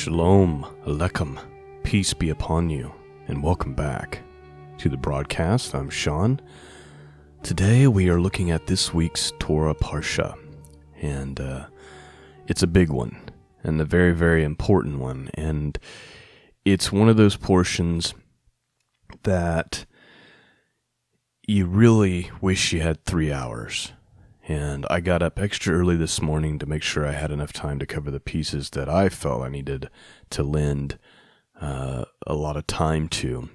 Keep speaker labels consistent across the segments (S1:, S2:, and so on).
S1: Shalom Aleichem, peace be upon you, and welcome back to the broadcast. I'm Shawn. Today we are looking at this week's Torah Parsha, and it's a big one, and a very, very important one, and it's one of those portions that you really wish you had 3 hours. And I got up extra early this morning to make sure I had enough time to cover the pieces that I felt I needed to lend a lot of time to.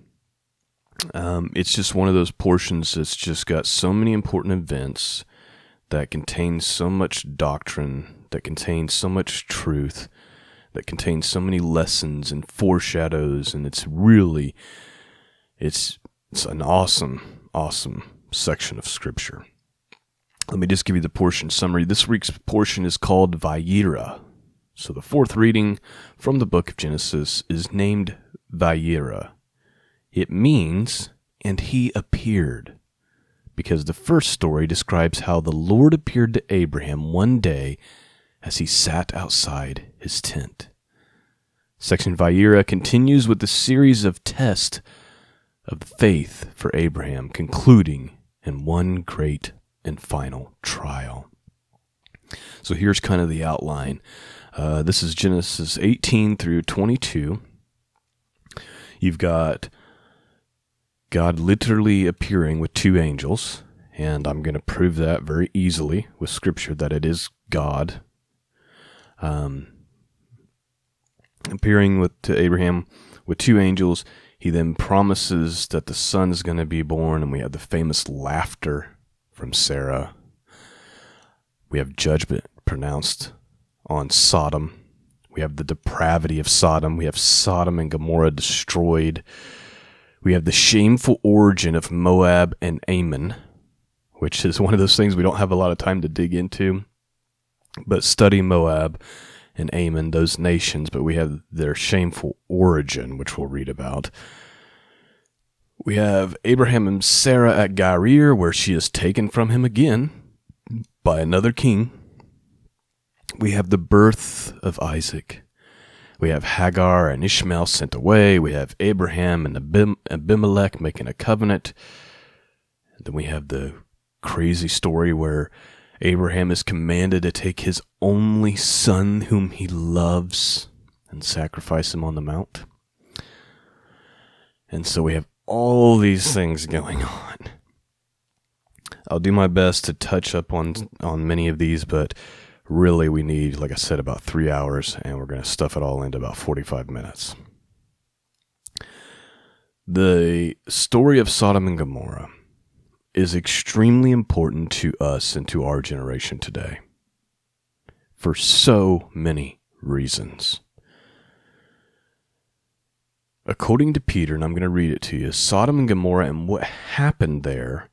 S1: It's just one of those portions that's just got so many important events, that contains so much doctrine, that contains so much truth, that contains so many lessons and foreshadows, and it's an awesome section of Scripture. Let me just give you the portion summary. This week's portion is called Vayera. So the fourth reading from the book of Genesis is named Vayera. It means, and he appeared, because the first story describes how the Lord appeared to Abraham one day as he sat outside his tent. Section Vayera continues with the series of tests of faith for Abraham, concluding in one great and final trial. So here's kind of the outline. This is Genesis 18 through 22. You've got God literally appearing with two angels, and I'm going to prove that very easily with Scripture that it is God appearing to Abraham with two angels. He then promises that the son is going to be born, and we have the famous laughter from Sarah. We have judgment pronounced on Sodom. We have the depravity of Sodom. We have Sodom and Gomorrah destroyed. We have the shameful origin of Moab and Ammon, which is one of those things we don't have a lot of time to dig into. But study Moab and Ammon, those nations, but we have their shameful origin, which we'll read about. We have Abraham and Sarah at Gerar, where she is taken from him again by another king. We have the birth of Isaac. We have Hagar and Ishmael sent away. We have Abraham and Abimelech making a covenant. And then we have the crazy story where Abraham is commanded to take his only son whom he loves and sacrifice him on the mount. And so we have all these things going on. I'll do my best to touch up on many of these, but really we need, like I said, about 3 hours, and we're going to stuff it all into about 45 minutes. The story of Sodom and Gomorrah is extremely important to us and to our generation today for so many reasons. According to Peter, and I'm going to read it to you, Sodom and Gomorrah and what happened there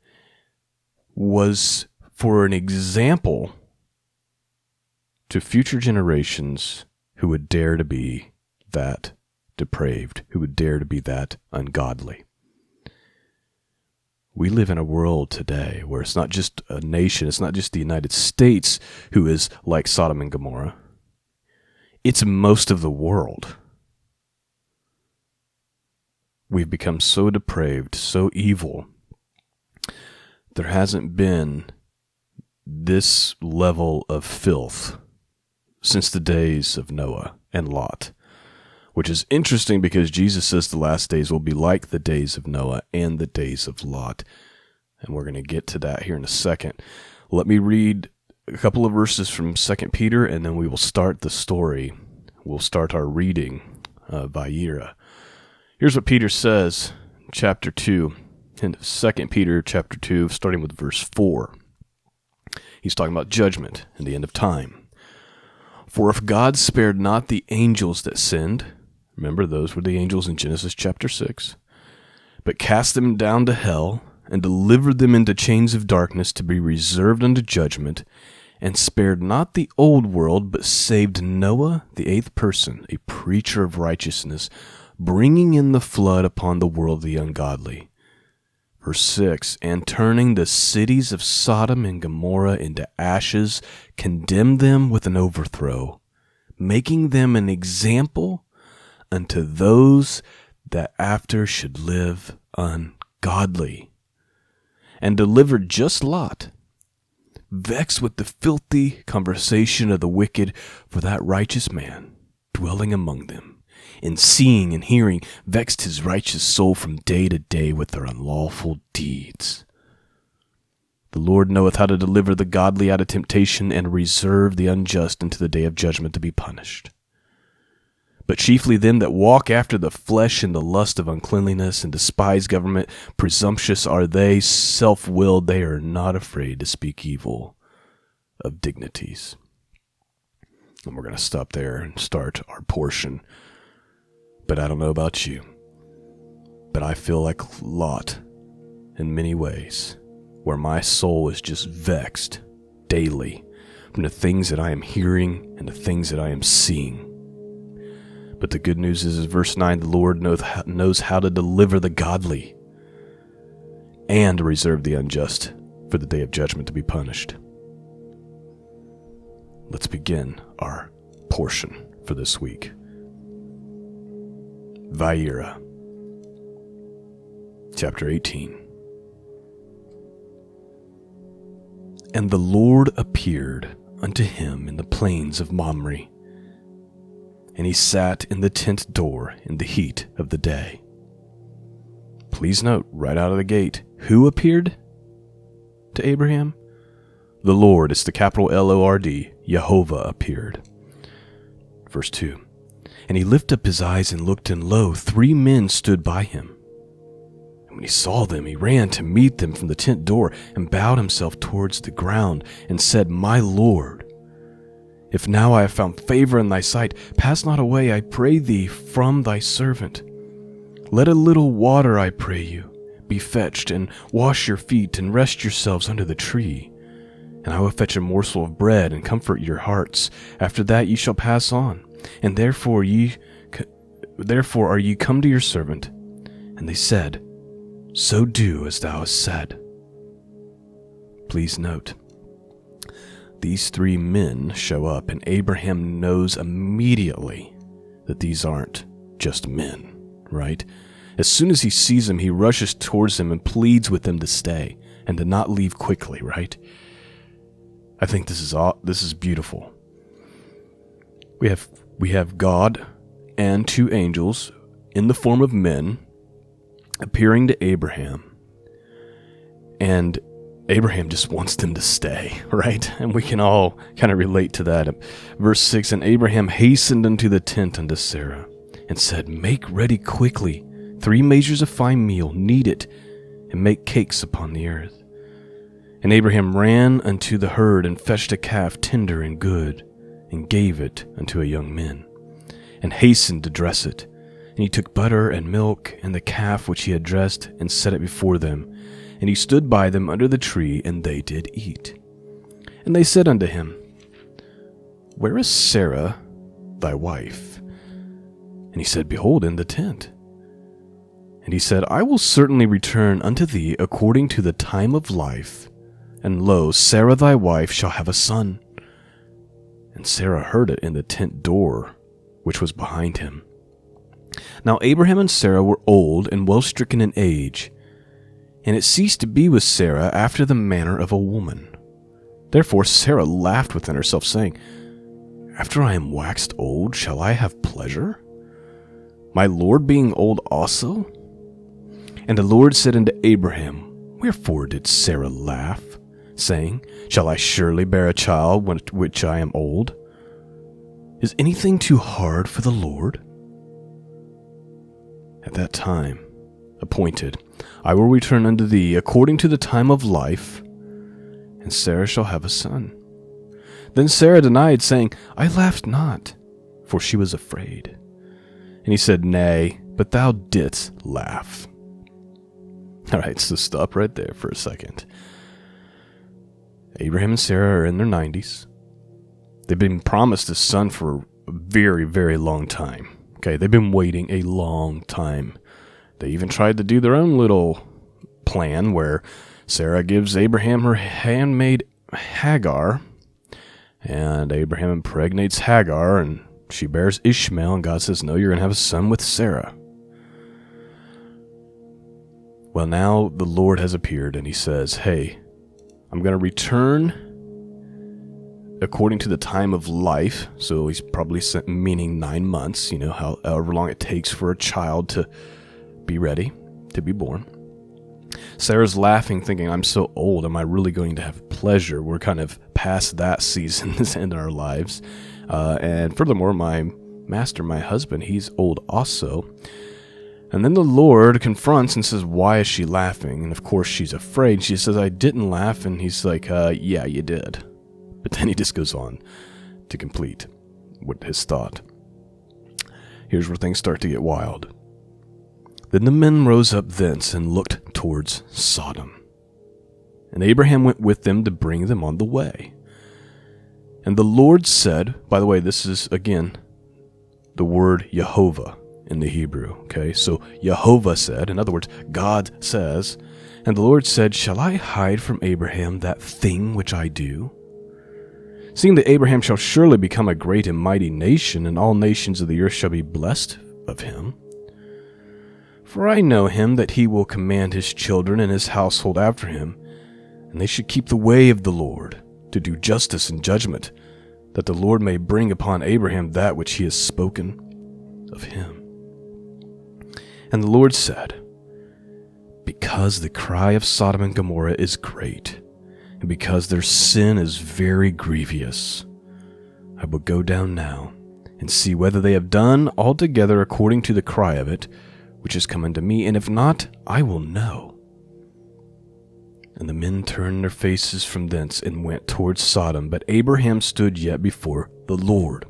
S1: was for an example to future generations who would dare to be that depraved, who would dare to be that ungodly. We live in a world today where it's not just a nation, it's not just the United States who is like Sodom and Gomorrah. It's most of the world. We've become so depraved, so evil. There hasn't been this level of filth since the days of Noah and Lot, which is interesting because Jesus says the last days will be like the days of Noah and the days of Lot. And we're going to get to that here in a second. Let me read a couple of verses from 2 Peter, and then we will start the story. We'll start our reading of Vayera. Here's what Peter says, chapter 2, in 2 Peter chapter 2, starting with verse 4. He's talking about judgment and the end of time. For if God spared not the angels that sinned, remember those were the angels in Genesis chapter 6, but cast them down to hell and delivered them into chains of darkness to be reserved unto judgment, and spared not the old world, but saved Noah, the eighth person, a preacher of righteousness, bringing in the flood upon the world of the ungodly. Verse 6, and turning the cities of Sodom and Gomorrah into ashes, condemned them with an overthrow, making them an example unto those that after should live ungodly. And delivered just Lot, vexed with the filthy conversation of the wicked, for that righteous man dwelling among them, in seeing and hearing, vexed his righteous soul from day to day with their unlawful deeds. The Lord knoweth how to deliver the godly out of temptation, and reserve the unjust unto the day of judgment to be punished. But chiefly them that walk after the flesh in the lust of uncleanliness, and despise government, presumptuous are they, self-willed, they are not afraid to speak evil of dignities. And we're going to stop there and start our portion. But I don't know about you, but I feel like Lot in many ways, where my soul is just vexed daily from the things that I am hearing and the things that I am seeing. But the good news is verse 9, the Lord knows how to deliver the godly and to reserve the unjust for the day of judgment to be punished. Let's begin our portion for this week. Vayera, chapter 18. And the Lord appeared unto him in the plains of Mamre, and he sat in the tent door in the heat of the day. Please note, right out of the gate, who appeared to Abraham? The Lord, it's the capital L-O-R-D, Jehovah appeared. Verse 2, and he lifted up his eyes and looked, and lo, 3 men stood by him. And when he saw them, he ran to meet them from the tent door, and bowed himself towards the ground, and said, My Lord, if now I have found favor in thy sight, pass not away, I pray thee, from thy servant. Let a little water, I pray you, be fetched, and wash your feet, and rest yourselves under the tree. And I will fetch a morsel of bread, and comfort your hearts. After that ye shall pass on. And therefore are ye come to your servant. And they said, So do as thou hast said. Please note, these 3 men show up, and Abraham knows immediately that these aren't just men, right? As soon as he sees them, he rushes towards them and pleads with them to stay and to not leave quickly, right? I think this is beautiful. We have God and 2 angels in the form of men appearing to Abraham, and Abraham just wants them to stay, right? And we can all kind of relate to that. Verse 6, and Abraham hastened unto the tent unto Sarah, and said, Make ready quickly 3 measures of fine meal, knead it, and make cakes upon the earth. And Abraham ran unto the herd, and fetched a calf tender and good, and gave it unto a young man, and hastened to dress it. And he took butter and milk, and the calf which he had dressed, and set it before them. And he stood by them under the tree, and they did eat. And they said unto him, Where is Sarah thy wife? And he said, Behold, in the tent. And he said, I will certainly return unto thee according to the time of life, and lo, Sarah thy wife shall have a son. And Sarah heard it in the tent door, which was behind him. Now Abraham and Sarah were old and well stricken in age, and it ceased to be with Sarah after the manner of a woman. Therefore Sarah laughed within herself, saying, After I am waxed old, shall I have pleasure? My Lord being old also? And the Lord said unto Abraham, Wherefore did Sarah laugh, saying, Shall I surely bear a child when which I am old? Is anything too hard for the Lord? At that time appointed, I will return unto thee according to the time of life, and Sarah shall have a son. Then Sarah denied, saying, I laughed not, for she was afraid. And he said, Nay, but thou didst laugh. All right, so stop right there for a second. Abraham and Sarah are in their 90s. They've been promised a son for a very, very long time. Okay, they've been waiting a long time. They even tried to do their own little plan where Sarah gives Abraham her handmaid Hagar, And Abraham impregnates Hagar, and she bears Ishmael, and God says, no, you're going to have a son with Sarah. Well, now the Lord has appeared, and he says, hey, I'm going to return according to the time of life. So he's probably meaning 9 months, however long it takes for a child to be ready, to be born. Sarah's laughing, thinking, I'm so old. Am I really going to have pleasure? We're kind of past that season in our lives. And furthermore, my master, my husband, he's old also. And then the Lord confronts and says, why is she laughing? And of course, she's afraid. She says, I didn't laugh. And he's like, yeah, you did. But then he just goes on to complete what his thought. Here's where things start to get wild. Then the men rose up thence and looked towards Sodom. And Abraham went with them to bring them on the way. And the Lord said, by the way, this is, again, the word Jehovah in the Hebrew. Okay, so Jehovah said, in other words, God says, and the Lord said, shall I hide from Abraham that thing which I do? Seeing that Abraham shall surely become a great and mighty nation, and all nations of the earth shall be blessed of him. For I know him that he will command his children and his household after him, and they should keep the way of the Lord, to do justice and judgment, that the Lord may bring upon Abraham that which he has spoken of him. And the Lord said, because the cry of Sodom and Gomorrah is great, and because their sin is very grievous, I will go down now and see whether they have done altogether according to the cry of it, which is come unto me, and if not, I will know. And the men turned their faces from thence and went towards Sodom, but Abraham stood yet before the Lord.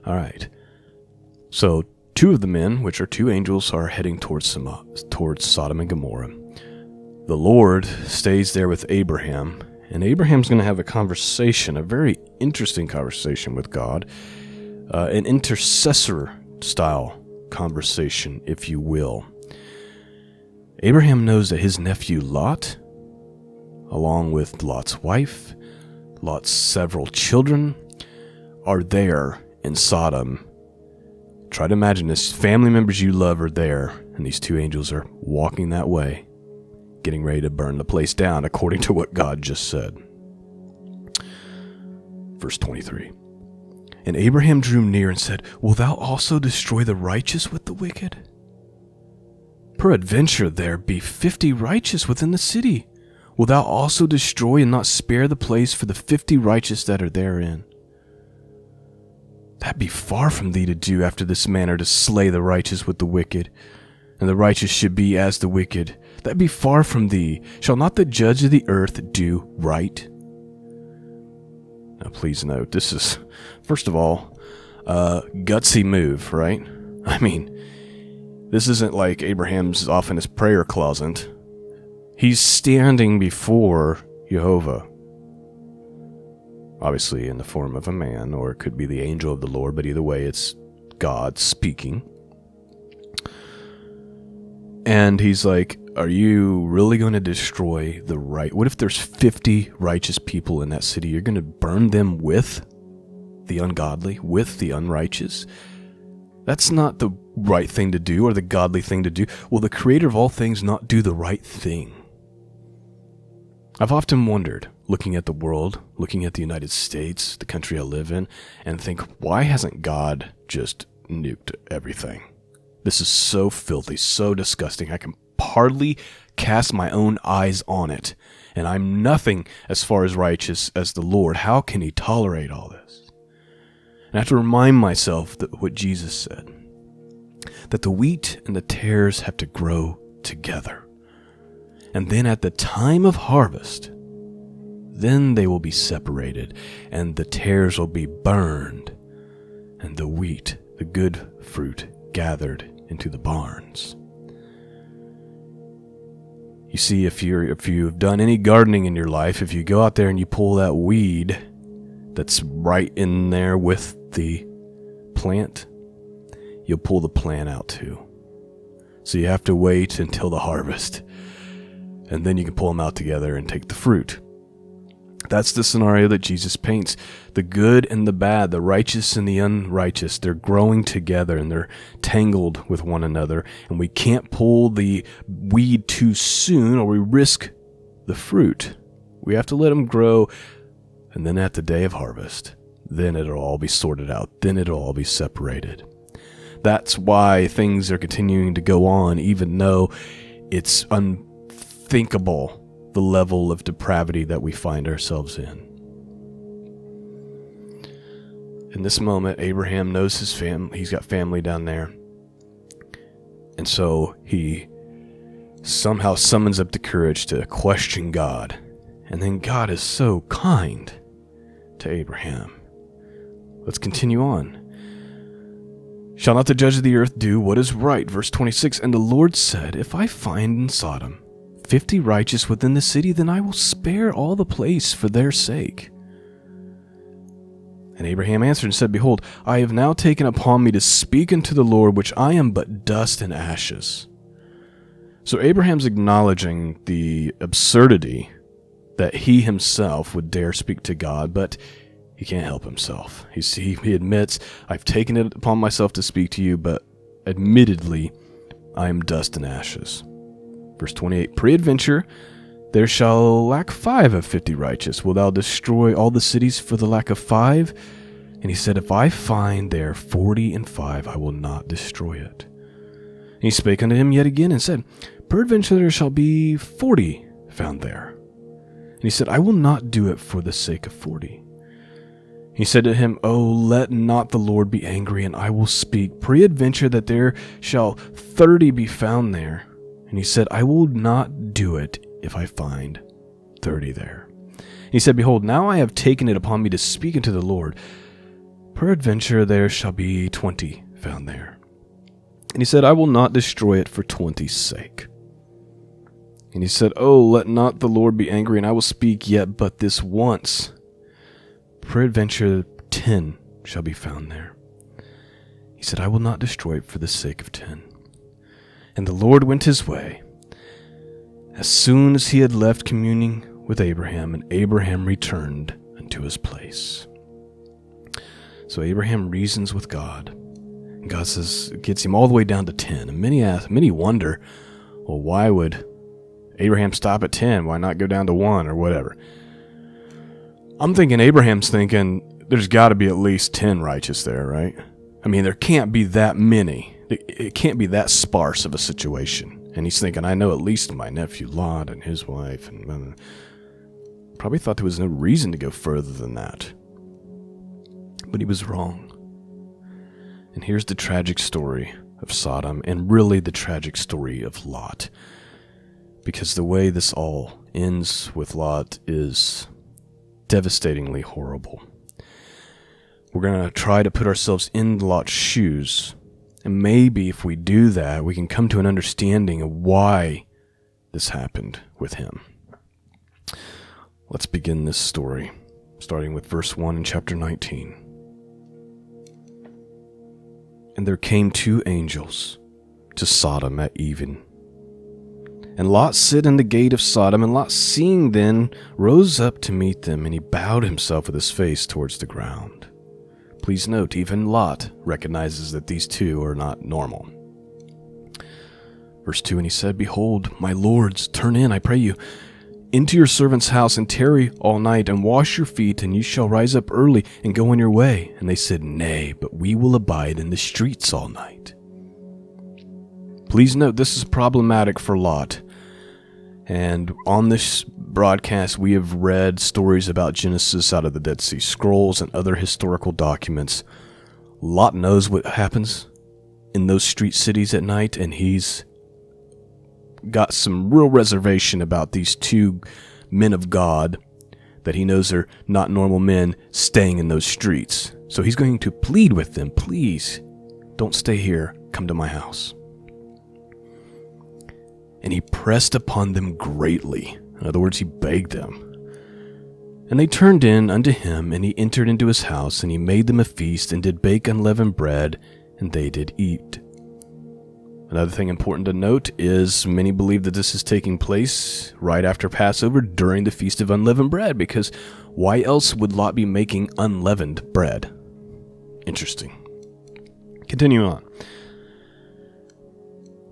S1: All right. So 2 of the men, which are 2 angels, are heading towards Sodom and Gomorrah. The Lord stays there with Abraham, and Abraham's going to have a conversation, a very interesting conversation with God, an intercessor-style conversation, if you will. Abraham knows that his nephew Lot, along with Lot's wife, Lot's several children, are there in Sodom. Try to imagine this. Family members you love are there, and these 2 angels are walking that way, getting ready to burn the place down, according to what God just said. Verse 23. And Abraham drew near and said, wilt thou also destroy the righteous with the wicked? Peradventure there be 50 righteous within the city. Wilt thou also destroy and not spare the place for the 50 righteous that are therein? That be far from thee to do after this manner, to slay the righteous with the wicked, and the righteous should be as the wicked. That be far from thee. Shall not the judge of the earth do right? Now please note, this is, first of all, a gutsy move, right? I mean, this isn't like Abraham's off in his prayer closet. He's standing before Jehovah. Obviously in the form of a man, or it could be the angel of the Lord, but either way, it's God speaking. And he's like, are you really going to destroy the right? What if there's 50 righteous people in that city? You're going to burn them with the ungodly, with the unrighteous? That's not the right thing to do, or the godly thing to do. Will the creator of all things not do the right thing? I've often wondered, looking at the world, looking at the United States, the country I live in, and think, why hasn't God just nuked everything? This is so filthy, so disgusting. I can hardly cast my own eyes on it, and I'm nothing as far as righteous as the Lord. How can he tolerate all this? And I have to remind myself that what Jesus said, that the wheat and the tares have to grow together. And then at the time of harvest, then they will be separated, and the tares will be burned, and the wheat, the good fruit, gathered into the barns. You see, if you've done any gardening in your life, if you go out there and you pull that weed that's right in there with the plant, you'll pull the plant out too. So you have to wait until the harvest, and then you can pull them out together and take the fruit. That's the scenario that Jesus paints. The good and the bad, the righteous and the unrighteous, they're growing together and they're tangled with one another. And we can't pull the weed too soon or we risk the fruit. We have to let them grow. And then at the day of harvest, then it'll all be sorted out. Then it'll all be separated. That's why things are continuing to go on, even though it's unthinkable the level of depravity that we find ourselves in. In this moment, Abraham knows his family. He's got family down there. And so he somehow summons up the courage to question God. And then God is so kind to Abraham. Let's continue on. Shall not the judge of the earth do what is right? Verse 26, and the Lord said, if I find in Sodom 50 righteous within the city, then I will spare all the place for their sake. And Abraham answered and said, behold, I have now taken upon me to speak unto the Lord, which I am but dust and ashes. So Abraham's acknowledging the absurdity that he himself would dare speak to God, but he can't help himself. He admits, I've taken it upon myself to speak to you, but admittedly, I am dust and ashes. Verse 28, peradventure, there shall lack 5 of 50 righteous. Wilt thou destroy all the cities for the lack of 5? And he said, if I find there 40 and 5, I will not destroy it. And he spake unto him yet again and said, peradventure there shall be 40 found there. And he said, I will not do it for the sake of 40. He said to him, oh, let not the Lord be angry, and I will speak. Peradventure that there shall 30 be found there. And he said, I will not do it if I find 30 there. He said, behold, now I have taken it upon me to speak unto the Lord. Peradventure there shall be 20 found there. And he said, I will not destroy it for 20's sake. And he said, oh, let not the Lord be angry, and I will speak yet but this once. Peradventure 10 shall be found there. He said, I will not destroy it for the sake of 10. And the Lord went his way. As soon as he had left communing with Abraham, and Abraham returned unto his place. So Abraham reasons with God. And God says, gets him all the way down to 10. And many wonder, well, why would Abraham stop at 10? Why not go down to 1 or whatever? I'm thinking Abraham's thinking there's got to be at least 10 righteous there, right? I mean, there can't be that many. It can't be that sparse of a situation. And he's thinking, I know at least my nephew Lot and his wife. And probably thought there was no reason to go further than that. But he was wrong. And here's the tragic story of Sodom, and really the tragic story of Lot. Because the way this all ends with Lot is devastatingly horrible. We're going to try to put ourselves in Lot's shoes, and maybe if we do that, we can come to an understanding of why this happened with him. Let's begin this story, starting with verse 1 in chapter 19. And there came 2 angels to Sodom at even. And Lot sit in the gate of Sodom, and Lot seeing then rose up to meet them, and he bowed himself with his face towards the ground. Please note, even Lot recognizes that these 2 are not normal. Verse 2, and he said, behold, my lords, turn in, I pray you, into your servant's house, and tarry all night, and wash your feet, and you shall rise up early, and go on your way. And they said, nay, but we will abide in the streets all night. Please note, this is problematic for Lot. And on this broadcast, we have read stories about Genesis out of the Dead Sea Scrolls and other historical documents. Lot knows what happens in those street cities at night, and he's got some real reservation about these 2 men of God that he knows are not normal men staying in those streets. So he's going to plead with them, please, don't stay here, come to my house. And he pressed upon them greatly. In other words, he begged them. And they turned in unto him, and he entered into his house, and he made them a feast, and did bake unleavened bread, and they did eat. Another thing important to note is many believe that this is taking place right after Passover during the Feast of Unleavened Bread, because Why else would Lot be making unleavened bread? Interesting. Continue on.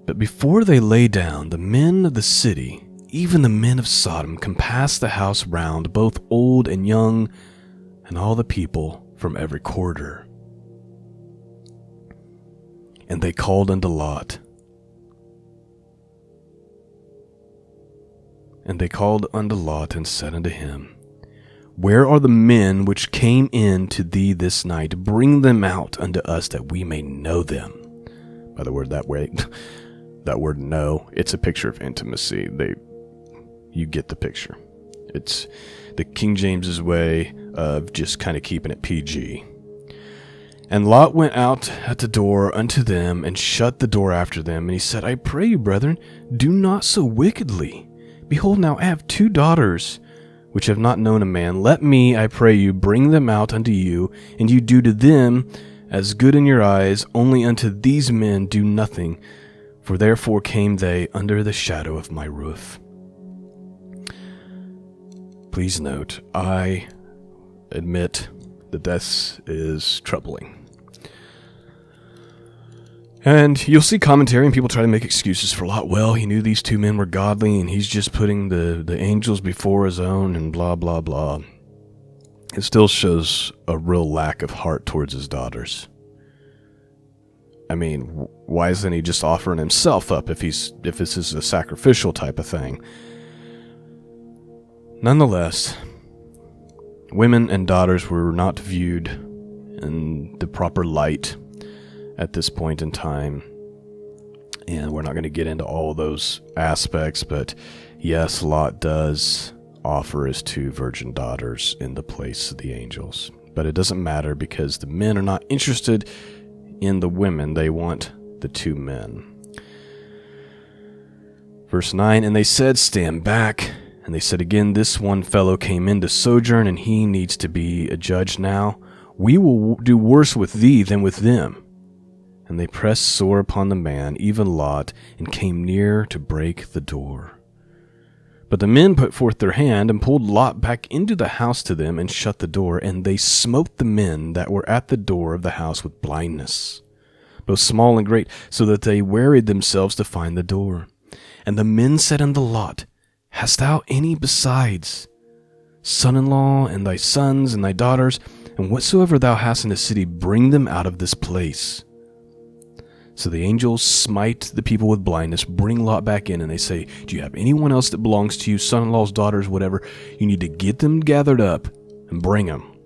S1: But before they lay down, the men of the city, even the men of Sodom, compassed the house round, both old and young, and all the people from every quarter. And they called unto Lot. And they called unto Lot and said unto him, Where are the men which came in to thee this night? Bring them out unto us that we may know them. By the word, that word know, it's a picture of intimacy. You get the picture. It's the King James's way of just kind of keeping it PG. And Lot went out at the door unto them, and shut the door after them. And he said, I pray you, brethren, do not so wickedly. Behold, now I have 2 daughters, which have not known a man. Let me, I pray you, bring them out unto you, and you do to them as good in your eyes. Only unto these men do nothing, for therefore came they under the shadow of my roof. Please note, I admit that this is troubling. And you'll see commentary and people try to make excuses for Lot. Well, he knew these 2 men were godly and he's just putting the angels before his own and blah, blah, blah. It still shows a real lack of heart towards his daughters. I mean, why isn't he just offering himself up if this is a sacrificial type of thing? Nonetheless, women and daughters were not viewed in the proper light at this point in time. And we're not going to get into all those aspects, but yes, Lot does offer his 2 virgin daughters in the place of the angels. But it doesn't matter because the men are not interested in the women. They want the 2 men. Verse 9, and they said, Stand back. And they said again, This one fellow came in to sojourn, and he needs to be a judge now. We will do worse with thee than with them. And they pressed sore upon the man, even Lot, and came near to break the door. But the men put forth their hand, and pulled Lot back into the house to them, and shut the door. And they smote the men that were at the door of the house with blindness, both small and great, so that they wearied themselves to find the door. And the men said unto Lot, Hast thou any besides son-in-law, and thy sons, and thy daughters? And whatsoever thou hast in the city, bring them out of this place. So the angels smite the people with blindness, bring Lot back in, and they say, Do you have anyone else that belongs to you, son-in-laws, daughters, whatever? You need to get them gathered up and bring them.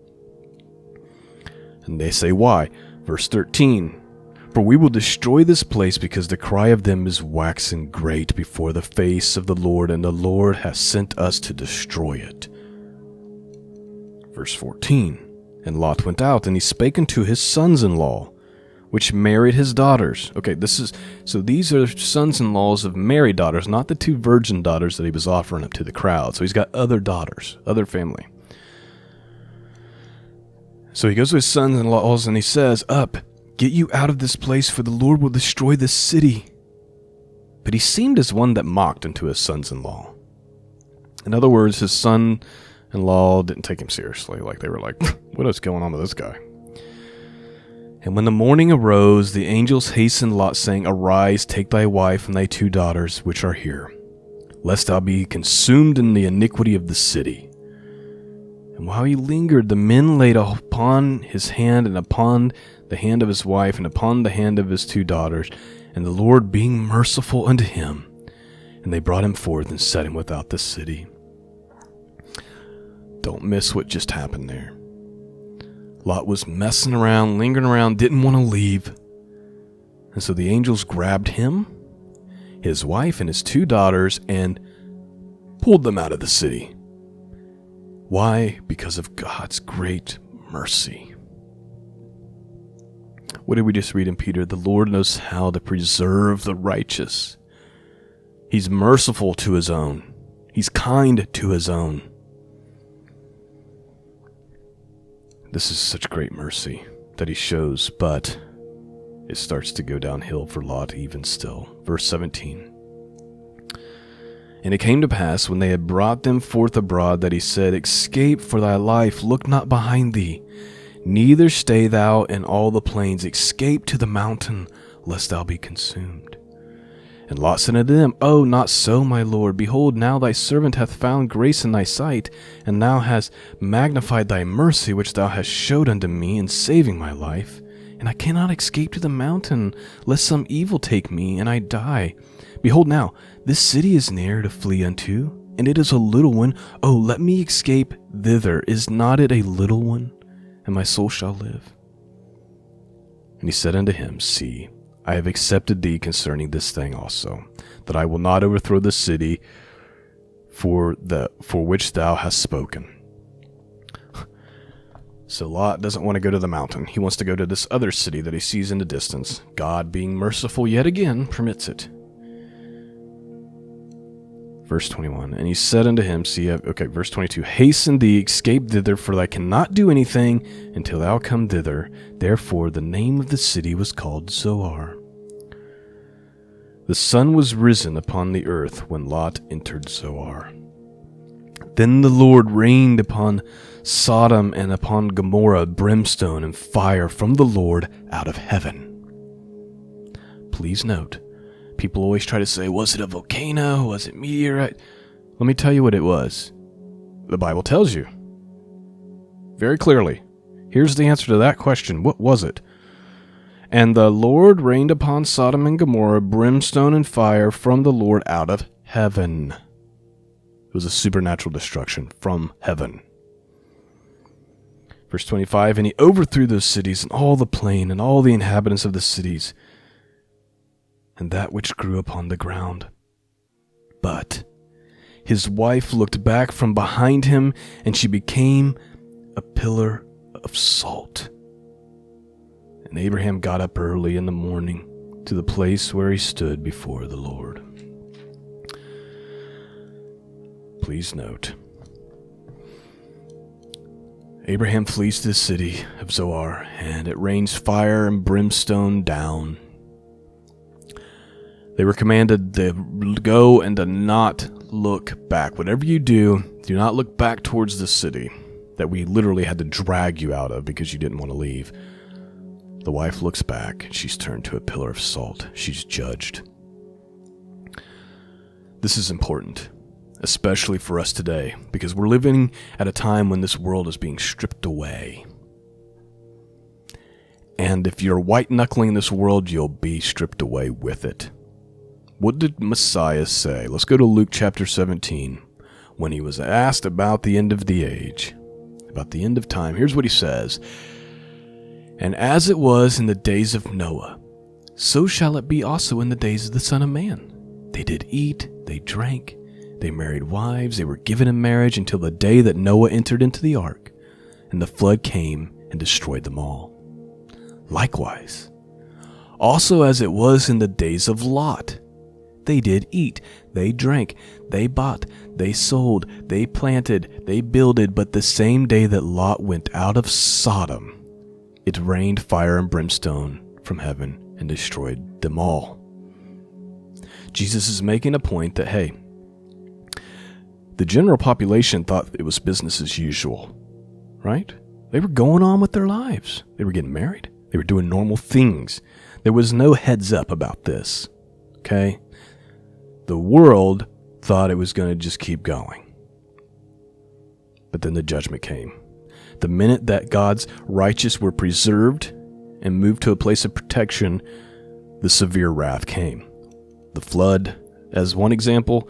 S1: And they say, Why? Verse 13, For we will destroy this place, because the cry of them is waxen great before the face of the Lord, and the Lord has sent us to destroy it. Verse 14, And Lot went out, and he spake unto his sons-in-law, which married his daughters. Okay, these are sons-in-laws of married daughters, not the 2 virgin daughters that he was offering up to the crowd. So he's got other daughters, other family. So he goes to his sons-in-laws and he says, Up, get you out of this place, for the Lord will destroy this city. But he seemed as one that mocked unto his sons-in-law. In other words, his son-in-law didn't take him seriously. Like they were like, what is going on with this guy? And when the morning arose, the angels hastened Lot, saying, Arise, take thy wife and thy 2 daughters, which are here, lest thou be consumed in the iniquity of the city. And while he lingered, the men laid upon his hand, and upon the hand of his wife, and upon the hand of his 2 daughters, and the Lord being merciful unto him. And they brought him forth and set him without the city. Don't miss what just happened there. Lot was messing around, lingering around, didn't want to leave. And so the angels grabbed him, his wife, and his 2 daughters, and pulled them out of the city. Why? Because of God's great mercy. What did we just read in Peter? The Lord knows how to preserve the righteous. He's merciful to his own. He's kind to his own. This is such great mercy that he shows, but it starts to go downhill for Lot even still. Verse 17. And it came to pass, when they had brought them forth abroad, that he said, Escape for thy life, look not behind thee, neither stay thou in all the plains, escape to the mountain, lest thou be consumed. And Lot said unto them, Oh, not so, my lord. Behold, now thy servant hath found grace in thy sight, and thou hast magnified thy mercy, which thou hast showed unto me in saving my life. And I cannot escape to the mountain, lest some evil take me, and I die. Behold now, this city is near to flee unto, and it is a little one. Oh, let me escape thither. Is not it a little one? And my soul shall live. And he said unto him, See, I have accepted thee concerning this thing also, that I will not overthrow the city for which thou hast spoken. So Lot doesn't want to go to the mountain. He wants to go to this other city that he sees in the distance. God, being merciful yet again, permits it. Verse 21, and he said unto him, verse 22, Hasten thee, escape thither, for I cannot do anything until thou come thither. Therefore the name of the city was called Zoar. The sun was risen upon the earth when Lot entered Zoar. Then the Lord rained upon Sodom and upon Gomorrah brimstone and fire from the Lord out of heaven. Please note, people always try to say, was it a volcano? Was it meteorite? Let me tell you what it was. The Bible tells you very clearly. Here's the answer to that question. What was it? And the Lord rained upon Sodom and Gomorrah brimstone and fire from the Lord out of heaven. It was a supernatural destruction from heaven. Verse 25, and he overthrew those cities and all the plain and all the inhabitants of the cities and that which grew upon the ground. But his wife looked back from behind him, and she became a pillar of salt. And Abraham got up early in the morning to the place where he stood before the Lord. Please note, Abraham flees to the city of Zoar, and it rains fire and brimstone down. They were commanded to go and to not look back. Whatever you do not look back towards the city that we literally had to drag you out of because you didn't want to leave. The wife looks back, and she's turned to a pillar of salt. She's judged. This is important, especially for us today, because we're living at a time when this world is being stripped away. And if you're white-knuckling this world, you'll be stripped away with it. What did Messiah say? Let's go to Luke chapter 17. When he was asked about the end of the age, about the end of time, here's what he says. And as it was in the days of Noah, so shall it be also in the days of the Son of Man. They did eat, they drank, they married wives, they were given in marriage until the day that Noah entered into the ark, and the flood came and destroyed them all. Likewise, also as it was in the days of Lot, they did eat, they drank, they bought, they sold, they planted, they builded, but the same day that Lot went out of Sodom, it rained fire and brimstone from heaven and destroyed them all. Jesus is making a point that, hey, the general population thought it was business as usual, right? They were going on with their lives. They were getting married. They were doing normal things. There was no heads up about this, okay? The world thought it was going to just keep going. But then the judgment came. The minute that God's righteous were preserved and moved to a place of protection, the severe wrath came. The flood as one example,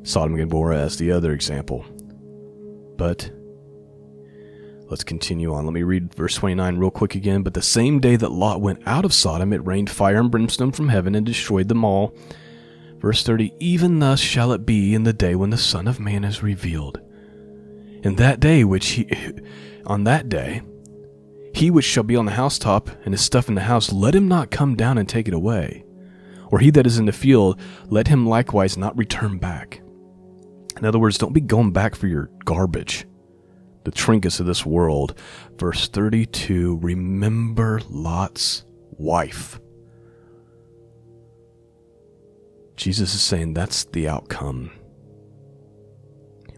S1: Sodom and Gomorrah as the other example. But let's continue on. Let me read verse 29 real quick again. But the same day that Lot went out of Sodom, it rained fire and brimstone from heaven and destroyed them all. Verse 30, even thus shall it be in the day when the Son of Man is revealed. In that day on that day, he which shall be on the housetop and his stuff in the house, let him not come down and take it away. Or he that is in the field, let him likewise not return back. In other words, don't be going back for your garbage, the trinkets of this world. Verse 32, remember Lot's wife. Jesus is saying that's the outcome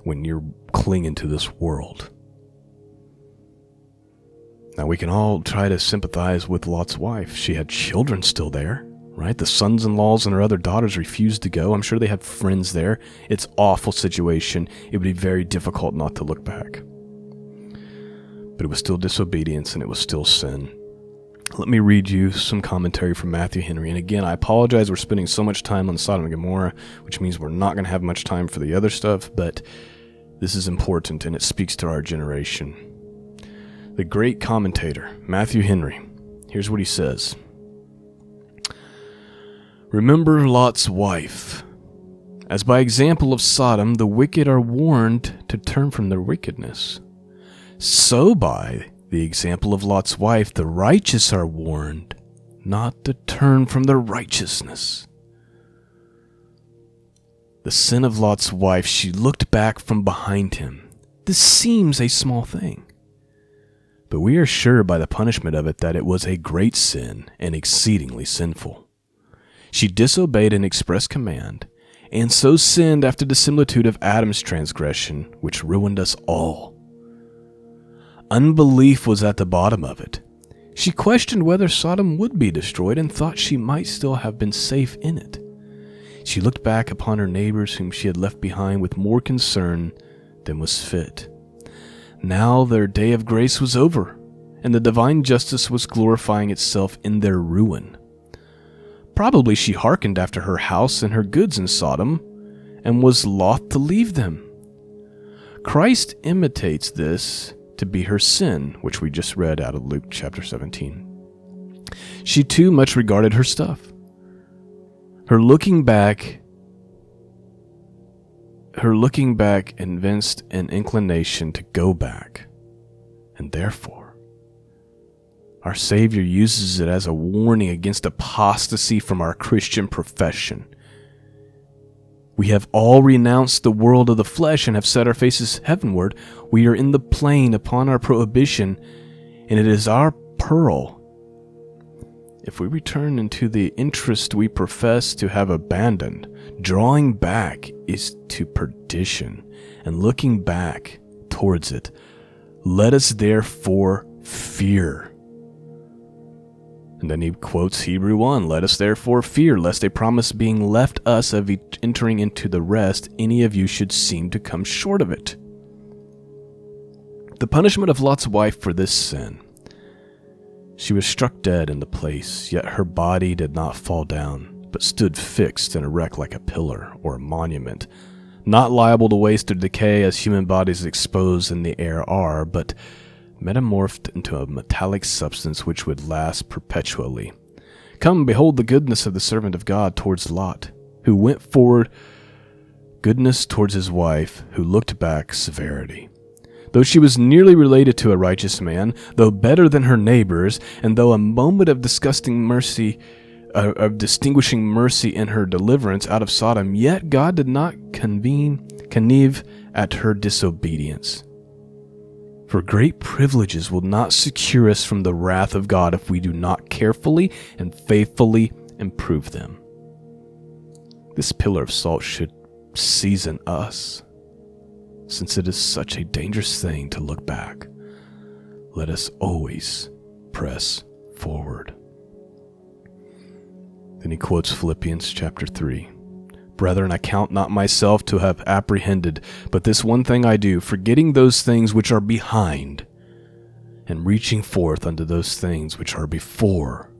S1: when you're clinging to this world. Now, we can all try to sympathize with Lot's wife. She had children still there, right? The sons-in-laws and her other daughters refused to go. I'm sure they had friends there. It's an awful situation. It would be very difficult not to look back. But it was still disobedience, and it was still sin. Let me read you some commentary from Matthew Henry. And again, I apologize we're spending so much time on Sodom and Gomorrah, which means we're not going to have much time for the other stuff, but this is important, and it speaks to our generation. The great commentator, Matthew Henry, here's what he says. Remember Lot's wife. As by example of Sodom, the wicked are warned to turn from their wickedness. So by the example of Lot's wife, the righteous are warned not to turn from their righteousness. The sin of Lot's wife, she looked back from behind him. This seems a small thing, but we are sure by the punishment of it that it was a great sin and exceedingly sinful. She disobeyed an express command, and so sinned after the similitude of Adam's transgression, which ruined us all. Unbelief was at the bottom of it. She questioned whether Sodom would be destroyed and thought she might still have been safe in it. She looked back upon her neighbors whom she had left behind with more concern than was fit. Now their day of grace was over, and the divine justice was glorifying itself in their ruin. Probably she hearkened after her house and her goods in Sodom, and was loth to leave them. Christ imitates this to be her sin, which we just read out of Luke chapter 17. She too much regarded her stuff. Her looking back evinced an inclination to go back, and therefore our Savior uses it as a warning against apostasy from our Christian profession. We have all renounced the world of the flesh and have set our faces heavenward. We are in the plain upon our prohibition, and it is our pearl. If we return into the interest we profess to have abandoned, drawing back is to perdition, and looking back towards it, let us therefore fear. And then he quotes Hebrew 1, let us therefore fear, lest a promise being left us of entering into the rest, any of you should seem to come short of it. The punishment of Lot's wife for this sin. She was struck dead in the place, yet her body did not fall down, but stood fixed and erect like a pillar or a monument, not liable to waste or decay as human bodies exposed in the air are, but metamorphed into a metallic substance which would last perpetually. Come, behold the goodness of the servant of God towards Lot, who went forward goodness towards his wife, who looked back severity. Though she was nearly related to a righteous man, though better than her neighbors, and though a moment of distinguishing mercy in her deliverance out of Sodom, yet God did not connive at her disobedience. For great privileges will not secure us from the wrath of God if we do not carefully and faithfully improve them. This pillar of salt should season us, since it is such a dangerous thing to look back. Let us always press forward. Then he quotes Philippians chapter 3. Brethren, I count not myself to have apprehended, but this one thing I do, forgetting those things which are behind, and reaching forth unto those things which are before.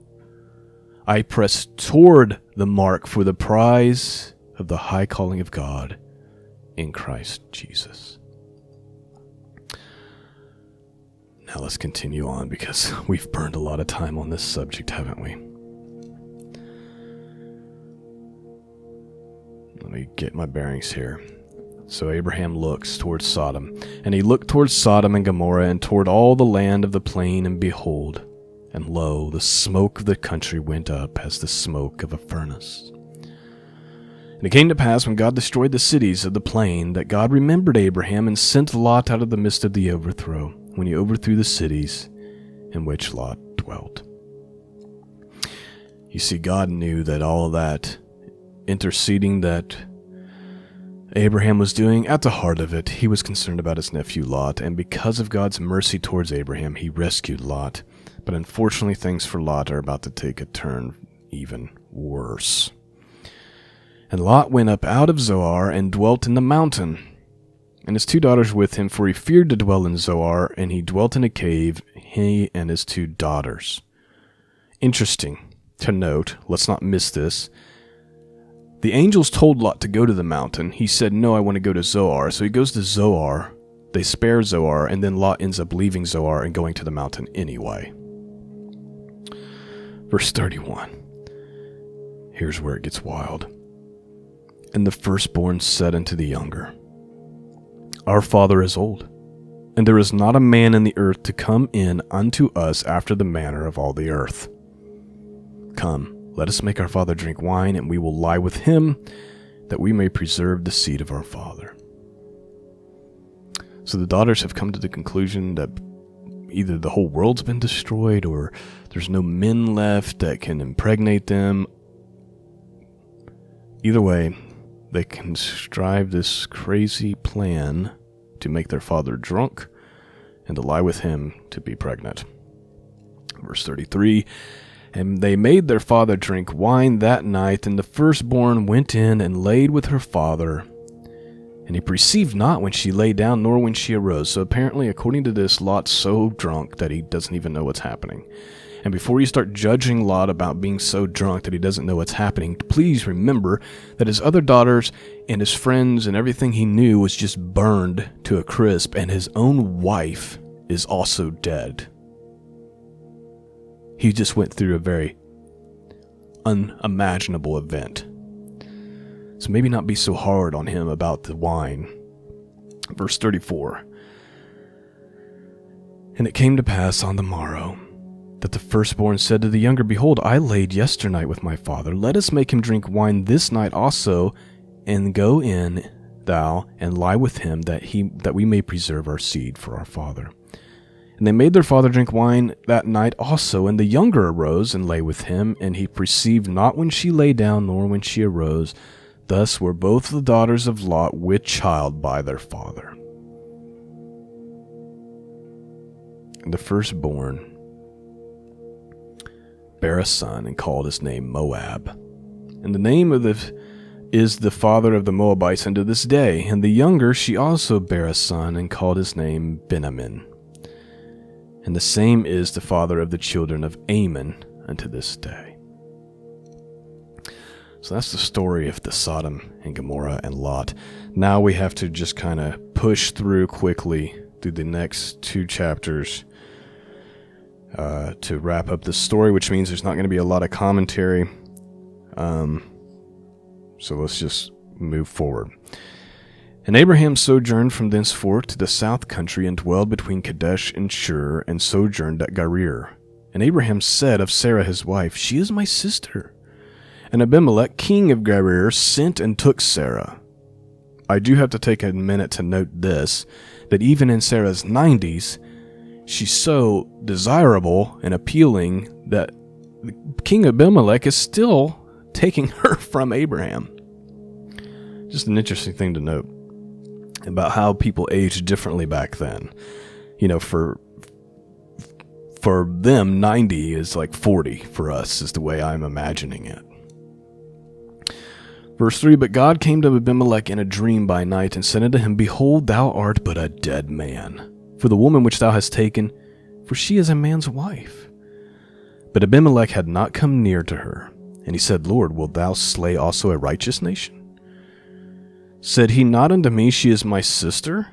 S1: I press toward the mark for the prize of the high calling of God in Christ Jesus. Now let's continue on, because we've burned a lot of time on this subject, haven't we? Let me get my bearings here. So Abraham looks towards Sodom, and he looked towards Sodom and Gomorrah, and toward all the land of the plain, and behold, and lo, the smoke of the country went up as the smoke of a furnace. And it came to pass, when God destroyed the cities of the plain, that God remembered Abraham, and sent Lot out of the midst of the overthrow, when he overthrew the cities in which Lot dwelt. You see, God knew that all of that interceding that Abraham was doing, at the heart of it, he was concerned about his nephew Lot, and because of God's mercy towards Abraham, he rescued Lot. But unfortunately, things for Lot are about to take a turn even worse. And Lot went up out of Zoar and dwelt in the mountain, and his 2 daughters with him, for he feared to dwell in Zoar, and he dwelt in a cave, he and his 2 daughters. Interesting to note, let's not miss this. The angels told Lot to go to the mountain. He said, no, I want to go to Zoar. So he goes to Zoar. They spare Zoar, and then Lot ends up leaving Zoar and going to the mountain anyway. Verse 31. Here's where it gets wild. And the firstborn said unto the younger, Our father is old, and there is not a man in the earth to come in unto us after the manner of all the earth. Come, let us make our father drink wine, and we will lie with him, that we may preserve the seed of our father. So the daughters have come to the conclusion that either the whole world's been destroyed, or there's no men left that can impregnate them. Either way, they contrive this crazy plan to make their father drunk and to lie with him to be pregnant. Verse 33, And they made their father drink wine that night, and the firstborn went in and laid with her father. And he perceived not when she lay down, nor when she arose. So apparently, according to this, Lot's so drunk that he doesn't even know what's happening. And before you start judging Lot about being so drunk that he doesn't know what's happening, please remember that his other daughters and his friends and everything he knew was just burned to a crisp, and his own wife is also dead. He just went through a very unimaginable event. So maybe not be so hard on him about the wine. Verse 34. And it came to pass on the morrow that the firstborn said to the younger, Behold, I laid yesternight with my father. Let us make him drink wine this night also, and go in thou and lie with him, that we may preserve our seed for our father. And they made their father drink wine that night also, and the younger arose and lay with him, and he perceived not when she lay down, nor when she arose. Thus were both the daughters of Lot with child by their father. And the firstborn bare a son, and called his name Moab. And the name of is the father of the Moabites unto this day. And the younger she also bare a son, and called his name Benjamin. And the same is the father of the children of Ammon unto this day. So that's the story of the Sodom and Gomorrah and Lot. Now we have to just kind of push through quickly through the next 2 chapters to wrap up this story, which means there's not going to be a lot of commentary. So let's just move forward. And Abraham sojourned from thenceforth to the south country, and dwelled between Kadesh and Shur, and sojourned at Gerar. And Abraham said of Sarah his wife, She is my sister. And Abimelech, king of Gerar, sent and took Sarah. I do have to take a minute to note this, that even in Sarah's 90s, she's so desirable and appealing that King Abimelech is still taking her from Abraham. Just an interesting thing to note about how people aged differently back then. You know, for them, 90 is like 40 for us, is the way I'm imagining it. Verse 3, But God came to Abimelech in a dream by night, and said unto him, Behold, thou art but a dead man, for the woman which thou hast taken, for she is a man's wife. But Abimelech had not come near to her. And he said, Lord, wilt thou slay also a righteous nation? Said he not unto me, She is my sister?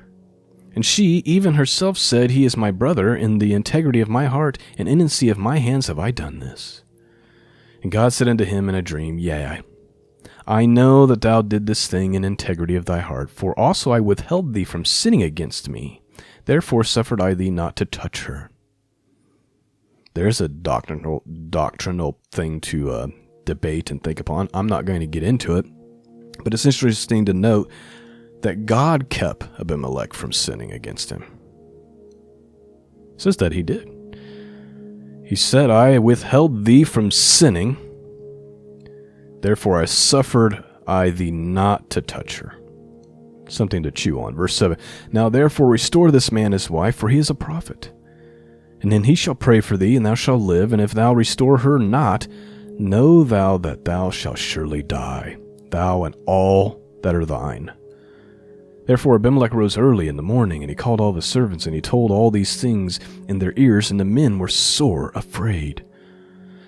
S1: And she, even herself, said, He is my brother. In the integrity of my heart and innocency of my hands have I done this. And God said unto him in a dream, Yea, I know that thou did this thing in integrity of thy heart, for also I withheld thee from sinning against me. Therefore suffered I thee not to touch her. There's a doctrinal thing to debate and think upon. I'm not going to get into it, but it's interesting to note that God kept Abimelech from sinning against him. It says that he did. He said, I withheld thee from sinning, therefore I suffered I thee not to touch her. something to chew on. Verse 7, Now therefore restore this man his wife, for he is a prophet. And then he shall pray for thee, and thou shalt live, and if thou restore her not, know thou that thou shalt surely die, thou and all that are thine. Therefore Abimelech rose early in the morning, and he called all his servants, and he told all these things in their ears, and the men were sore afraid.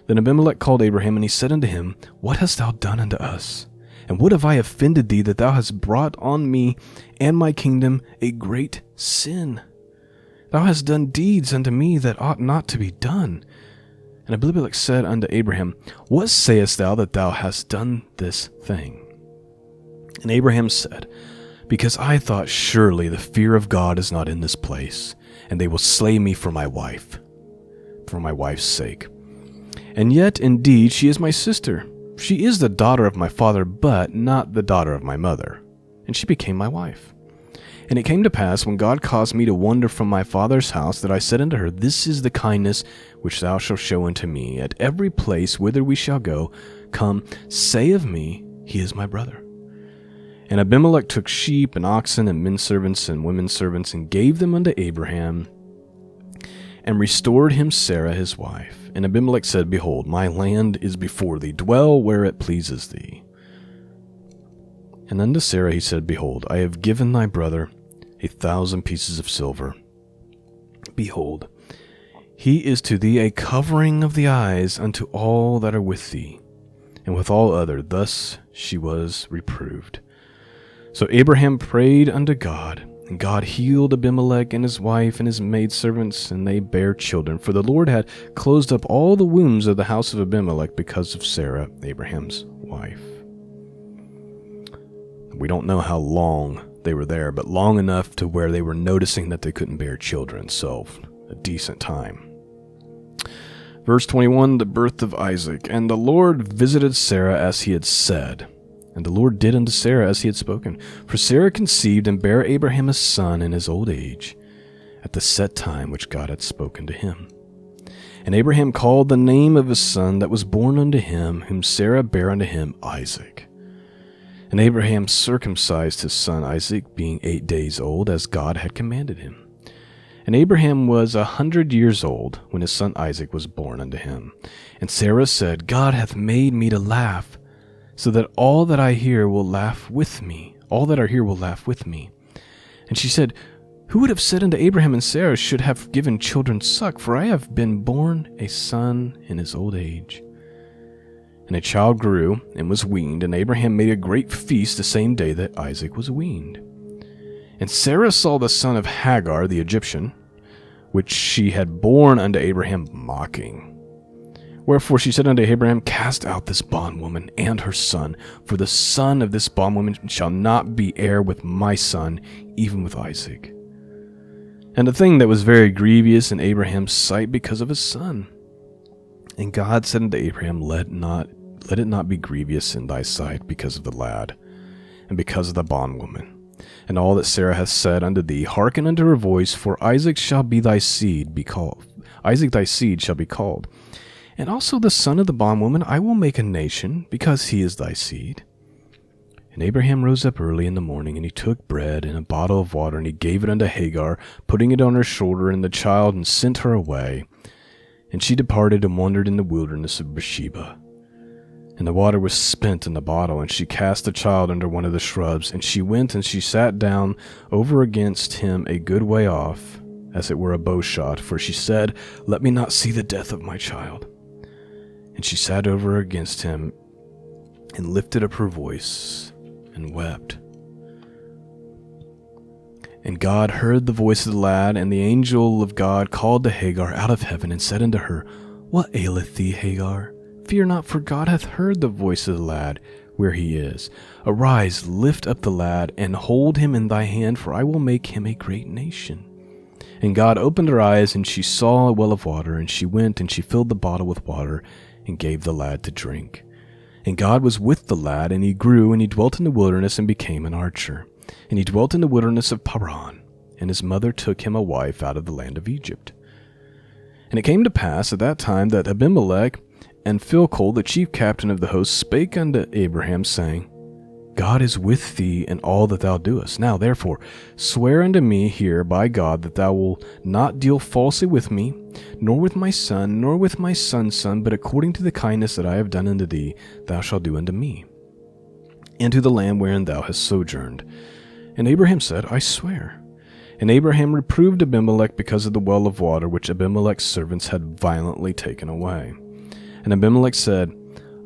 S1: Then Abimelech called Abraham, and he said unto him, What hast thou done unto us? And what have I offended thee, that thou hast brought on me and my kingdom a great sin? Thou hast done deeds unto me that ought not to be done. And Abimelech said unto Abraham, What sayest thou that thou hast done this thing? And Abraham said, Because I thought surely the fear of God is not in this place, and they will slay me for my wife's sake. And yet, indeed, she is my sister. She is the daughter of my father, but not the daughter of my mother. And she became my wife. And it came to pass, when God caused me to wander from my father's house, that I said unto her, This is the kindness which thou shalt show unto me. At every place whither we shall go, come, say of me, He is my brother. And Abimelech took sheep and oxen and men servants and women servants, and gave them unto Abraham, and restored him Sarah his wife. And Abimelech said, Behold, my land is before thee, dwell where it pleases thee. And unto Sarah he said, Behold, I have given thy brother 1,000 pieces of silver. Behold, he is to thee a covering of the eyes unto all that are with thee. And with all other, thus she was reproved. So Abraham prayed unto God, and God healed Abimelech and his wife and his maidservants, and they bare children. For the Lord had closed up all the wombs of the house of Abimelech because of Sarah, Abraham's wife. We don't know how long they were there, but long enough to where they were noticing that they couldn't bear children, so a decent time. Verse 21, the birth of Isaac. And the Lord visited Sarah as he had said, and the Lord did unto Sarah as he had spoken. For Sarah conceived and bare Abraham a son in his old age, at the set time which God had spoken to him. And Abraham called the name of his son that was born unto him, whom Sarah bare unto him, Isaac. And Abraham circumcised his son Isaac, being 8 days old, as God had commanded him. And Abraham was 100 years old when his son Isaac was born unto him. And Sarah said, God hath made me to laugh, so that all that I hear will laugh with me. All that are here will laugh with me. And she said, Who would have said unto Abraham and Sarah should have given children suck? For I have been born a son in his old age. And a child grew and was weaned, and Abraham made a great feast the same day that Isaac was weaned. And Sarah saw the son of Hagar the Egyptian, which she had borne unto Abraham, mocking. Wherefore she said unto Abraham, Cast out this bondwoman and her son, for the son of this bondwoman shall not be heir with my son, even with Isaac. And a thing that was very grievous in Abraham's sight because of his son. And God said unto Abraham, Let it not be grievous in thy sight because of the lad, and because of the bondwoman. And all that Sarah hath said unto thee, hearken unto her voice, for Isaac shall be thy seed be called. Isaac thy seed shall be called. And also the son of the bondwoman I will make a nation, because he is thy seed. And Abraham rose up early in the morning, and he took bread and a bottle of water, and he gave it unto Hagar, putting it on her shoulder and the child, and sent her away. And she departed and wandered in the wilderness of Beersheba. And the water was spent in the bottle, and she cast the child under one of the shrubs. And she went and she sat down over against him a good way off, as it were a bow shot, for she said, Let me not see the death of my child. And she sat over against him, and lifted up her voice, and wept. And God heard the voice of the lad, and the angel of God called to Hagar out of heaven, and said unto her, What aileth thee, Hagar? Fear not, for God hath heard the voice of the lad where he is. Arise, lift up the lad, and hold him in thy hand, for I will make him a great nation. And God opened her eyes, and she saw a well of water, and she went, and she filled the bottle with water, and gave the lad to drink. And God was with the lad, and he grew, and he dwelt in the wilderness, and became an archer. And he dwelt in the wilderness of Paran, and his mother took him a wife out of the land of Egypt. And it came to pass at that time that Abimelech and Phicol, the chief captain of the host, spake unto Abraham, saying, God is with thee in all that thou doest. Now, therefore, swear unto me here by God that thou wilt not deal falsely with me, nor with my son, nor with my son's son, but according to the kindness that I have done unto thee, thou shalt do unto me, and to the land wherein thou hast sojourned. And Abraham said, I swear. And Abraham reproved Abimelech because of the well of water which Abimelech's servants had violently taken away. And Abimelech said,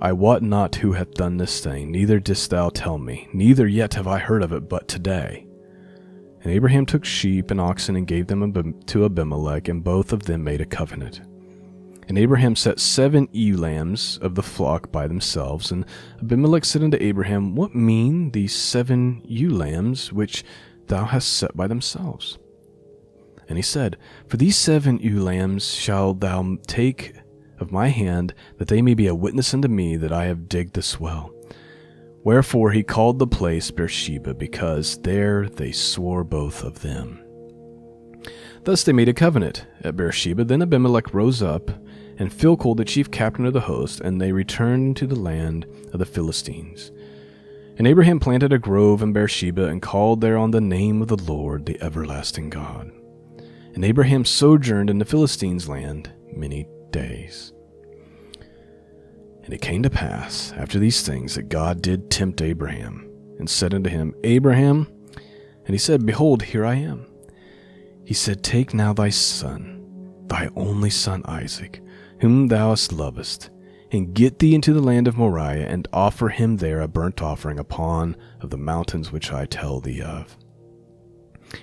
S1: I wot not who hath done this thing, neither didst thou tell me, neither yet have I heard of it but today. And Abraham took sheep and oxen and gave them to Abimelech, and both of them made a covenant. And Abraham set 7 ewe lambs of the flock by themselves. And Abimelech said unto Abraham, What mean these 7 ewe lambs which thou hast set by themselves? And he said, For these 7 ewe lambs shalt thou take of my hand, that they may be a witness unto me that I have digged this well. Wherefore he called the place Beersheba, because there they swore both of them. Thus they made a covenant at Beersheba. Then Abimelech rose up, and Phicol the chief captain of the host, and they returned to the land of the Philistines. And Abraham planted a grove in Beersheba, and called there on the name of the Lord, the everlasting God. And Abraham sojourned in the Philistines' land many days. And it came to pass after these things that God did tempt Abraham, and said unto him, Abraham. And he said, Behold, here I am. He said, Take now thy son, thy only son Isaac, whom thou lovest, and get thee into the land of Moriah, and offer him there a burnt offering upon of the mountains which I tell thee of.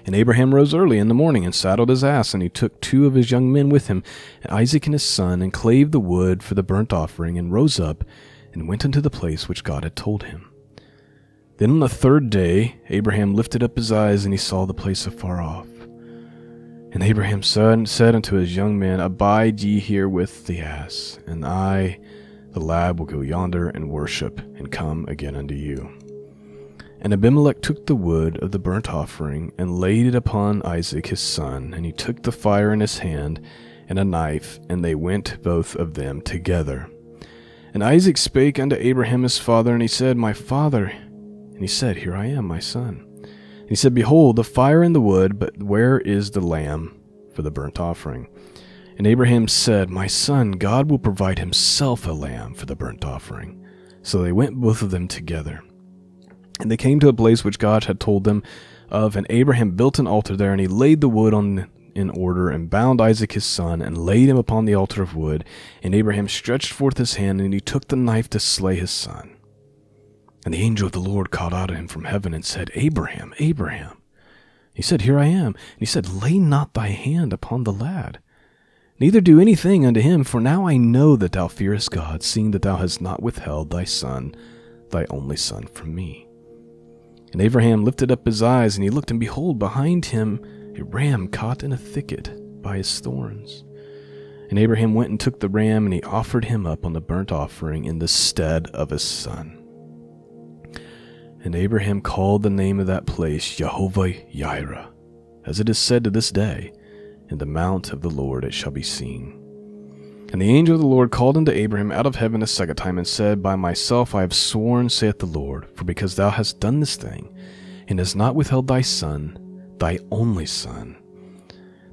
S1: And Abraham rose early in the morning, and saddled his ass, and he took 2 of his young men with him, Isaac and his son, and clave the wood for the burnt offering, and rose up, and went unto the place which God had told him. Then on the 3rd day Abraham lifted up his eyes, and he saw the place afar off. And Abraham said unto his young men, Abide ye here with the ass, and I, the lad, will go yonder and worship, and come again unto you. And Abimelech took the wood of the burnt offering, and laid it upon Isaac his son, and he took the fire in his hand, and a knife, and they went both of them together. And Isaac spake unto Abraham his father, and he said, My father. And he said, Here I am, my son. And he said, Behold, the fire and the wood, but where is the lamb for the burnt offering? And Abraham said, My son, God will provide himself a lamb for the burnt offering. So they went both of them together. And they came to a place which God had told them of, and Abraham built an altar there, and he laid the wood in order, and bound Isaac his son, and laid him upon the altar of wood. And Abraham stretched forth his hand, and he took the knife to slay his son. And the angel of the Lord called out to him from heaven, and said, Abraham, Abraham. He said, Here I am. And he said, Lay not thy hand upon the lad, neither do anything unto him, for now I know that thou fearest God, seeing that thou hast not withheld thy son, thy only son, from me. And Abraham lifted up his eyes, and he looked, and behold, behind him a ram caught in a thicket by his thorns. And Abraham went and took the ram, and he offered him up on the burnt offering in the stead of his son. And Abraham called the name of that place Jehovah-Yireh, as it is said to this day, In the mount of the Lord it shall be seen. And the angel of the Lord called unto Abraham out of heaven a second time, and said, By myself I have sworn, saith the Lord, for because thou hast done this thing, and hast not withheld thy son, thy only son,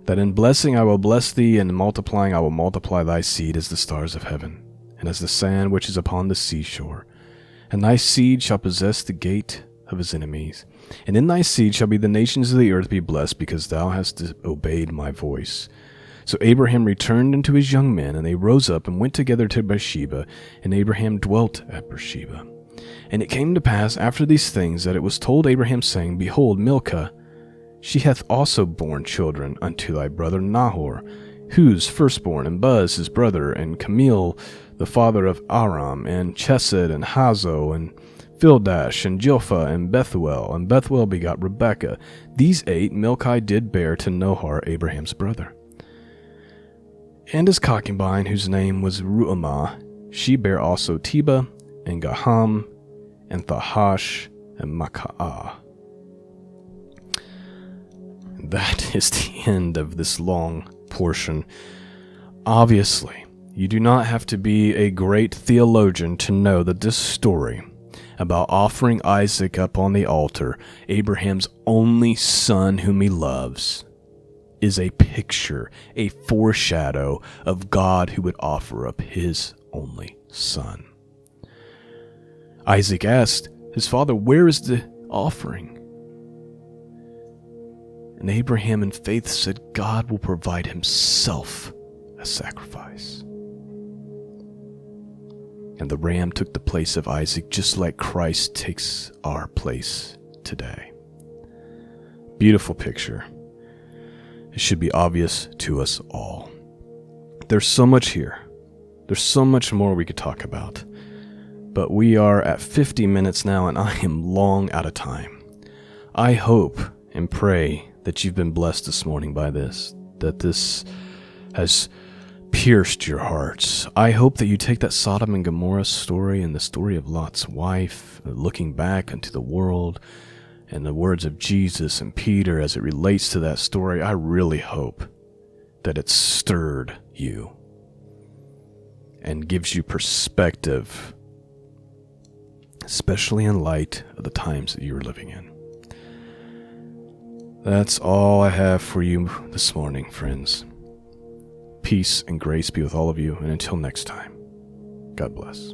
S1: that in blessing I will bless thee, and in multiplying I will multiply thy seed as the stars of heaven, and as the sand which is upon the seashore. And thy seed shall possess the gate of his enemies. And in thy seed shall be the nations of the earth be blessed, because thou hast obeyed my voice. So Abraham returned unto his young men, and they rose up and went together to Beersheba, and Abraham dwelt at Beersheba. And it came to pass after these things that it was told Abraham, saying, Behold, Milcah, she hath also borne children unto thy brother Nahor, Huz firstborn, and Buz his brother, and Camil the father of Aram, and Chesed, and Hazo, and Fildash, and Jilpha, and Bethuel. And Bethuel begot Rebekah. These 8 Milcah did bear to Nahor, Abraham's brother. And his concubine, whose name was Ruamah, she bare also Teba, and Gaham, and Thahash, and Maka'ah. That is the end of this long portion. Obviously, you do not have to be a great theologian to know that this story about offering Isaac up on the altar, Abraham's only son whom he loves, is a picture, a foreshadow of God who would offer up his only son. Isaac asked his father, "Where is the offering?" And Abraham in faith said, "God will provide himself a sacrifice." And the ram took the place of Isaac, just like Christ takes our place today. Beautiful picture. It should be obvious to us all. There's so much here. There's so much more we could talk about. But we are at 50 minutes now, and I am long out of time. I hope and pray that you've been blessed this morning by this, that this has pierced your hearts. I hope that you take that Sodom and Gomorrah story and the story of Lot's wife, looking back into the world, and the words of Jesus and Peter as it relates to that story. I really hope that it stirred you and gives you perspective, especially in light of the times that you're living in. That's all I have for you this morning, friends. Peace and grace be with all of you, and until next time, God bless.